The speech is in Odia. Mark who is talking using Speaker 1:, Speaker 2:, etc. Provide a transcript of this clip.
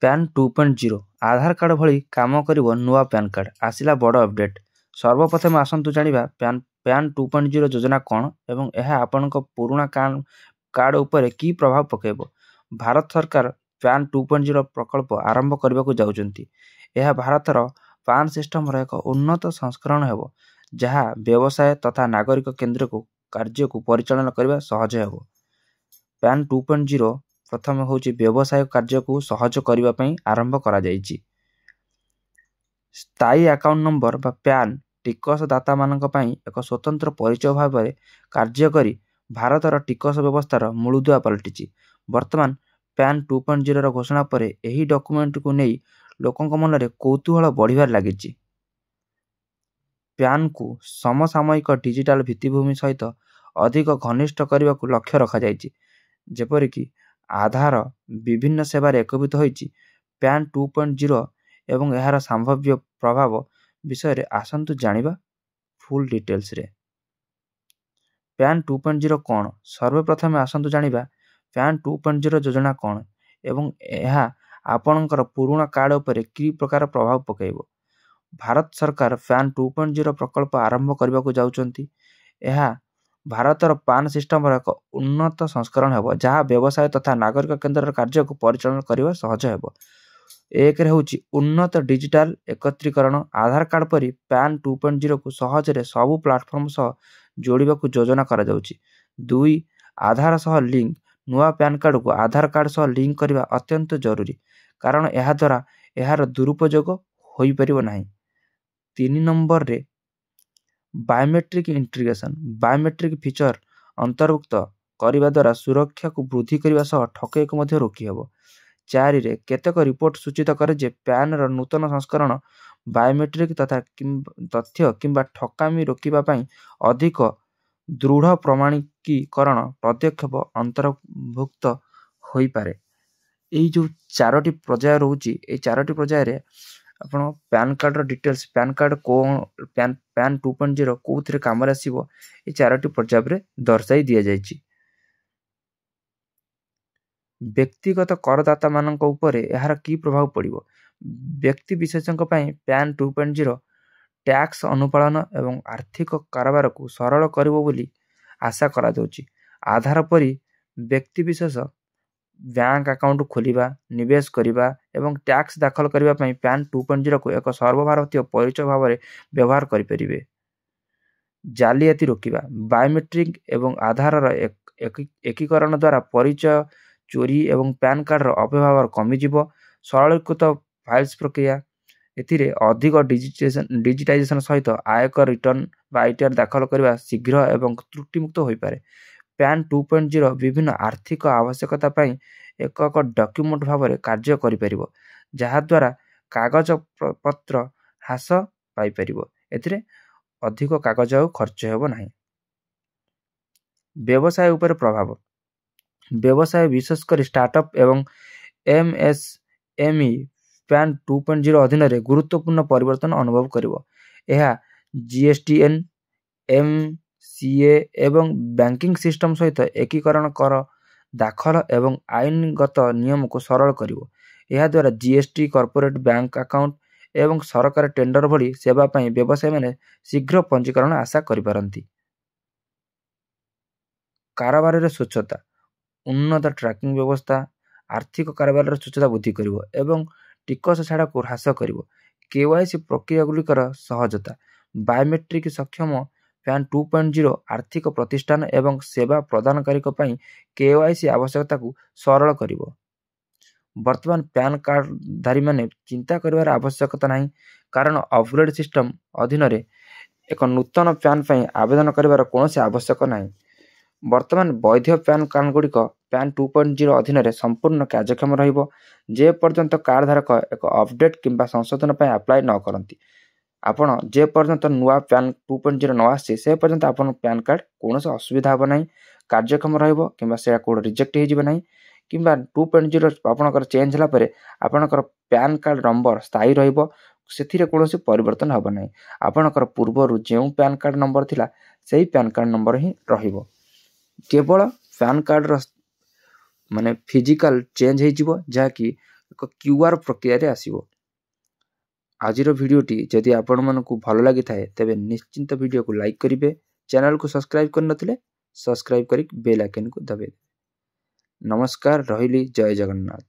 Speaker 1: ପ୍ୟାନ୍ 2.0 ଆଧାର କାର୍ଡ଼ ଭଳି କାମ କରିବ ନୂଆ ପ୍ୟାନ୍ କାର୍ଡ଼। ଆସିଲା ବଡ଼ ଅପଡେଟ୍। ସର୍ବପ୍ରଥମେ ଆସନ୍ତୁ ଜାଣିବା ପ୍ୟାନ୍ 2.0 ଯୋଜନା କ'ଣ ଏବଂ ଏହା ଆପଣଙ୍କ ପୁରୁଣା କାର୍ଡ଼ ଉପରେ କି ପ୍ରଭାବ ପକାଇବ। ଭାରତ ସରକାର ପ୍ୟାନ୍ 2.0 ପ୍ରକଳ୍ପ ଆରମ୍ଭ କରିବାକୁ ଯାଉଛନ୍ତି। ଏହା ଭାରତର ପାନ୍ ସିଷ୍ଟମର ଏକ ଉନ୍ନତ ସଂସ୍କରଣ ହେବ, ଯାହା ବ୍ୟବସାୟ ତଥା ନାଗରିକ କେନ୍ଦ୍ରକୁ କାର୍ଯ୍ୟକୁ ପରିଚାଳନା କରିବା ସହଜ ହେବ। ପ୍ୟାନ୍ 2.0 ପ୍ରଥମେ ହେଉଛି ବ୍ୟବସାୟ କାର୍ଯ୍ୟକୁ ସହଜ କରିବା ପାଇଁ ଆରମ୍ଭ କରାଯାଇଛି। ସ୍ଥାୟୀ ଆକାଉଣ୍ଟ ନମ୍ବର ବା ପ୍ୟାନ୍ ଟିକସଦାତାମାନଙ୍କ ପାଇଁ ଏକ ସ୍ୱତନ୍ତ୍ର ପରିଚୟ ଭାବରେ କାର୍ଯ୍ୟ କରି ଭାରତର ଟିକସ ବ୍ୟବସ୍ଥାର ମୂଳଦୁଆ ପାଲଟିଛି। ବର୍ତ୍ତମାନ ପ୍ୟାନ୍ 2.0ର ଘୋଷଣା ପରେ ଏହି ଡକୁମେଣ୍ଟକୁ ନେଇ ଲୋକଙ୍କ ମନରେ କୌତୂହଳ ବଢ଼ିବାରେ ଲାଗିଛି। ପ୍ୟାନ୍କୁ ସମସାମୟିକ ଡିଜିଟାଲ ଭିତ୍ତିଭୂମି ସହିତ ଅଧିକ ଘନିଷ୍ଠ କରିବାକୁ ଲକ୍ଷ୍ୟ ରଖାଯାଇଛି। ଯେପରିକି ଆଧାର ବିଭିନ୍ନ ସେବାରେ ଏକୀଭୂତ ହୋଇଛି। ପ୍ୟାନ୍ 2.0 ଏବଂ ଏହାର ସମ୍ଭାବ୍ୟ ପ୍ରଭାବ ବିଷୟରେ ଆସନ୍ତୁ ଜାଣିବା ଫୁଲ୍ ଡିଟେଲ୍ସରେ। ପ୍ୟାନ୍ 2.0 କ'ଣ? ସର୍ବପ୍ରଥମେ ଆସନ୍ତୁ ଜାଣିବା ପ୍ୟାନ୍ 2.0 ଯୋଜନା କ'ଣ ଏବଂ ଏହା ଆପଣଙ୍କର ପୁରୁଣା କାର୍ଡ଼ ଉପରେ କି ପ୍ରକାର ପ୍ରଭାବ ପକାଇବ। ଭାରତ ସରକାର ପ୍ୟାନ୍ 2.0 ପ୍ରକଳ୍ପ ଆରମ୍ଭ କରିବାକୁ ଯାଉଛନ୍ତି। ଏହା ଭାରତର ପାନ୍ ସିଷ୍ଟମର ଏକ ଉନ୍ନତ ସଂସ୍କରଣ ହେବ, ଯାହା ବ୍ୟବସାୟ ତଥା ନାଗରିକ କେନ୍ଦ୍ରର କାର୍ଯ୍ୟକୁ ପରିଚାଳନା କରିବା ସହଜ ହେବ। ଏକରେ ହେଉଛି ଉନ୍ନତ ଡିଜିଟାଲ ଏକତ୍ରୀକରଣ। ଆଧାର କାର୍ଡ଼ ପରି ପ୍ୟାନ୍ 2.0କୁ ସହଜରେ ସବୁ ପ୍ଲାଟଫର୍ମ ସହ ଯୋଡ଼ିବାକୁ ଯୋଜନା କରାଯାଉଛି। 2. ଆଧାର ସହ ଲିଙ୍କ। ନୂଆ ପ୍ୟାନ୍ କାର୍ଡ଼କୁ ଆଧାର କାର୍ଡ଼ ସହ ଲିଙ୍କ କରିବା ଅତ୍ୟନ୍ତ ଜରୁରୀ, କାରଣ ଏହାଦ୍ୱାରା ଏହାର ଦୁରୁପଯୋଗ ହୋଇପାରିବ ନାହିଁ। 3 ନମ୍ବରରେ ବାୟୋମେଟ୍ରିକ୍ ଇଣ୍ଟିଗ୍ରେସନ୍। ବାୟୋମେଟ୍ରିକ୍ ଫିଚର ଅନ୍ତର୍ଭୁକ୍ତ କରିବା ଦ୍ୱାରା ସୁରକ୍ଷାକୁ ବୃଦ୍ଧି କରିବା ସହ ଠକେଇକୁ ମଧ୍ୟ ରୋକିହେବ। 4ରେ କେତେକ ରିପୋର୍ଟ ସୂଚିତ କରେ ଯେ ପ୍ୟାନ୍ର ନୂତନ ସଂସ୍କରଣ ବାୟୋମେଟ୍ରିକ୍ ତଥ୍ୟ କିମ୍ବା ଠକାମି ରୋକିବା ପାଇଁ ଅଧିକ ଦୃଢ଼ ପ୍ରମାଣୀକରଣ ପଦକ୍ଷେପ ଅନ୍ତର୍ଭୁକ୍ତ ହୋଇପାରେ। ଏଇ ଯେଉଁ 4ଟି ପର୍ଯ୍ୟାୟ ରହୁଛି, ଏଇ 4ଟି ପର୍ଯ୍ୟାୟରେ ଆପଣ ପ୍ୟାନ୍ କାର୍ଡ଼ର ଡିଟେଲ୍ସ, ପ୍ୟାନ୍ କାର୍ଡ଼ ପ୍ୟାନ୍ 2.0 କେଉଁଥିରେ କାମରେ ଆସିବ, ଏଇ 4ଟି ପର୍ଯ୍ୟାୟରେ ଦର୍ଶାଇ ଦିଆଯାଇଛି। ବ୍ୟକ୍ତିଗତ କରଦାତାମାନଙ୍କ ଉପରେ ଏହାର କି ପ୍ରଭାବ ପଡ଼ିବ? ବ୍ୟକ୍ତି ବିଶେଷଙ୍କ ପାଇଁ ପ୍ୟାନ୍ 2.0 ଟ୍ୟାକ୍ସ ଅନୁପାଳନ ଏବଂ ଆର୍ଥିକ କାରବାରକୁ ସରଳ କରିବ ବୋଲି ଆଶା କରାଯାଉଛି। ଆଧାର ପରି ବ୍ୟକ୍ତିବିଶେଷ ବ୍ୟାଙ୍କ ଆକାଉଣ୍ଟ ଖୋଲିବା, ନିବେଶ କରିବା ଏବଂ ଟ୍ୟାକ୍ସ ଦାଖଲ କରିବା ପାଇଁ ପ୍ୟାନ୍ 2.0କୁ ଏକ ସର୍ବଭାରତୀୟ ପରିଚୟ ଭାବରେ ବ୍ୟବହାର କରିପାରିବେ। ଜାଲିଆତି ରୋକିବା। ବାୟୋମେଟ୍ରିକ୍ ଏବଂ ଆଧାରର ଏକୀକରଣ ଦ୍ୱାରା ପରିଚୟ ଚୋରି ଏବଂ ପ୍ୟାନ୍ କାର୍ଡ଼ର ଅପବ୍ୟବହାର କମିଯିବ। ସରଳୀକୃତ ଫାଇଲ୍ସ ପ୍ରକ୍ରିୟା। ଏଥିରେ ଅଧିକ ଡିଜିଟାଇଜେସନ ସହିତ ଆୟକର ରିଟର୍ଣ୍ଣ ବା ITR ଦାଖଲ କରିବା ଶୀଘ୍ର ଏବଂ ତ୍ରୁଟିମୁକ୍ତ ହୋଇପାରେ। ପ୍ୟାନ୍ 2.0 ବିଭିନ୍ନ ଆର୍ଥିକ ଆବଶ୍ୟକତା ପାଇଁ ଏକ ଡକ୍ୟୁମେଣ୍ଟ ଭାବରେ କାର୍ଯ୍ୟ କରିପାରିବ, ଯାହାଦ୍ୱାରା କାଗଜପତ୍ର ହ୍ରାସ ପାଇପାରିବ। ଏଥିରେ ଅଧିକ କାଗଜ ଆଉ ଖର୍ଚ୍ଚ ହେବ ନାହିଁ। ବ୍ୟବସାୟ ଉପରେ ପ୍ରଭାବ। ବ୍ୟବସାୟ ବିଶେଷ କରି ଷ୍ଟାର୍ଟଅପ୍ ଏବଂ MSME ପ୍ୟାନ୍ 2.0 ଅଧୀନରେ ଗୁରୁତ୍ୱପୂର୍ଣ୍ଣ ପରିବର୍ତ୍ତନ ଅନୁଭବ କରିବ। ଏହା GSTN, MCA ଏବଂ ବ୍ୟାଙ୍କିଂ ସିଷ୍ଟମ ସହିତ ଏକୀକରଣ, କର ଦାଖଲ ଏବଂ ଆଇନଗତ ନିୟମକୁ ସରଳ କରିବ। ଏହାଦ୍ୱାରା GST, କର୍ପୋରେଟ ବ୍ୟାଙ୍କ ଆକାଉଣ୍ଟ ଏବଂ ସରକାରୀ ଟେଣ୍ଡର ଭଳି ସେବା ପାଇଁ ବ୍ୟବସାୟୀମାନେ ଶୀଘ୍ର ପଞ୍ଜୀକରଣ ଆଶା କରିପାରନ୍ତି। କାରବାରରେ ସ୍ୱଚ୍ଛତା। ଉନ୍ନତ ଟ୍ରାକିଂ ବ୍ୟବସ୍ଥା ଆର୍ଥିକ କାରବାରର ସ୍ୱଚ୍ଛତା ବୃଦ୍ଧି କରିବ ଏବଂ ଟିକସ ଛାଡ଼କୁ ହ୍ରାସ କରିବ। KYC ପ୍ରକ୍ରିୟାଗୁଡ଼ିକର ସହଜତା। ବାୟୋମେଟ୍ରିକ୍ ସକ୍ଷମ ପ୍ୟାନ୍ 2.0 ଆର୍ଥିକ ପ୍ରତିଷ୍ଠାନ ଏବଂ ସେବା ପ୍ରଦାନକାରୀଙ୍କ ପାଇଁ KYC ଆବଶ୍ୟକତାକୁ ସରଳ କରିବ। ବର୍ତ୍ତମାନ ପ୍ୟାନ୍ କାର୍ଡ଼ଧାରୀମାନେ ଚିନ୍ତା କରିବାର ଆବଶ୍ୟକତା ନାହିଁ, କାରଣ ଅପଗ୍ରେଡ୍ ସିଷ୍ଟମ ଅଧୀନରେ ଏକ ନୂତନ ପ୍ୟାନ୍ ପାଇଁ ଆବେଦନ କରିବାର କୌଣସି ଆବଶ୍ୟକ ନାହିଁ। ବର୍ତ୍ତମାନ ବୈଧ ପ୍ୟାନ୍ କାର୍ଡ଼ଗୁଡ଼ିକ ପ୍ୟାନ୍ 2.0 ଅଧୀନରେ ସମ୍ପୂର୍ଣ୍ଣ କାର୍ଯ୍ୟକ୍ଷମ ରହିବ, ଯେ ପର୍ଯ୍ୟନ୍ତ କାର୍ଡ଼ଧାରକ ଏକ ଅପଡେଟ୍ କିମ୍ବା ସଂଶୋଧନ ପାଇଁ ଆପ୍ଲାଏ ନ କରନ୍ତି। ଆପଣ ଯେ ପର୍ଯ୍ୟନ୍ତ ନୂଆ ପ୍ୟାନ୍ 2.0 ନ ଆସିଛି, ସେ ପର୍ଯ୍ୟନ୍ତ ଆପଣ ପ୍ୟାନ୍ କାର୍ଡ଼ କୌଣସି ଅସୁବିଧା ହେବ ନାହିଁ, କାର୍ଯ୍ୟକ୍ଷମ ରହିବ କିମ୍ବା ସେଇଟା କେଉଁଠି ରିଜେକ୍ଟ ହେଇଯିବ ନାହିଁ। କିମ୍ବା 2.0 ଆପଣଙ୍କର ଚେଞ୍ଜ ହେଲା ପରେ ଆପଣଙ୍କର ପ୍ୟାନ୍ କାର୍ଡ଼ ନମ୍ବର ସ୍ଥାୟୀ ରହିବ, ସେଥିରେ କୌଣସି ପରିବର୍ତ୍ତନ ହେବ ନାହିଁ। ଆପଣଙ୍କର ପୂର୍ବରୁ ଯେଉଁ ପ୍ୟାନ୍ କାର୍ଡ଼ ନମ୍ବର ଥିଲା, ସେହି ପ୍ୟାନ୍ କାର୍ଡ଼ ନମ୍ବର ହିଁ ରହିବ। କେବଳ ପ୍ୟାନ୍ କାର୍ଡ଼ର ଫିଜିକାଲ ଚେଞ୍ଜ ହେଇଯିବ, ଯାହାକି ଏକ QR ପ୍ରକ୍ରିୟାରେ ଆସିବ। ଆଜିର ଭିଡ଼ିଓଟି ଯଦି ଆପଣମାନଙ୍କୁ ଭଲ ଲାଗିଥାଏ ତେବେ ନିଶ୍ଚିନ୍ତ ଭିଡ଼ିଓକୁ ଲାଇକ୍ କରିବେ। ଚ୍ୟାନେଲକୁ ସବସ୍କ୍ରାଇବ୍ କରିନଥିଲେ ସବସ୍କ୍ରାଇବ୍ କରି ବେଲ୍ ଆଇକନ୍କୁ ଦବାଇବେ। ନମସ୍କାର, ରହିଲି। ଜୟ ଜଗନ୍ନାଥ।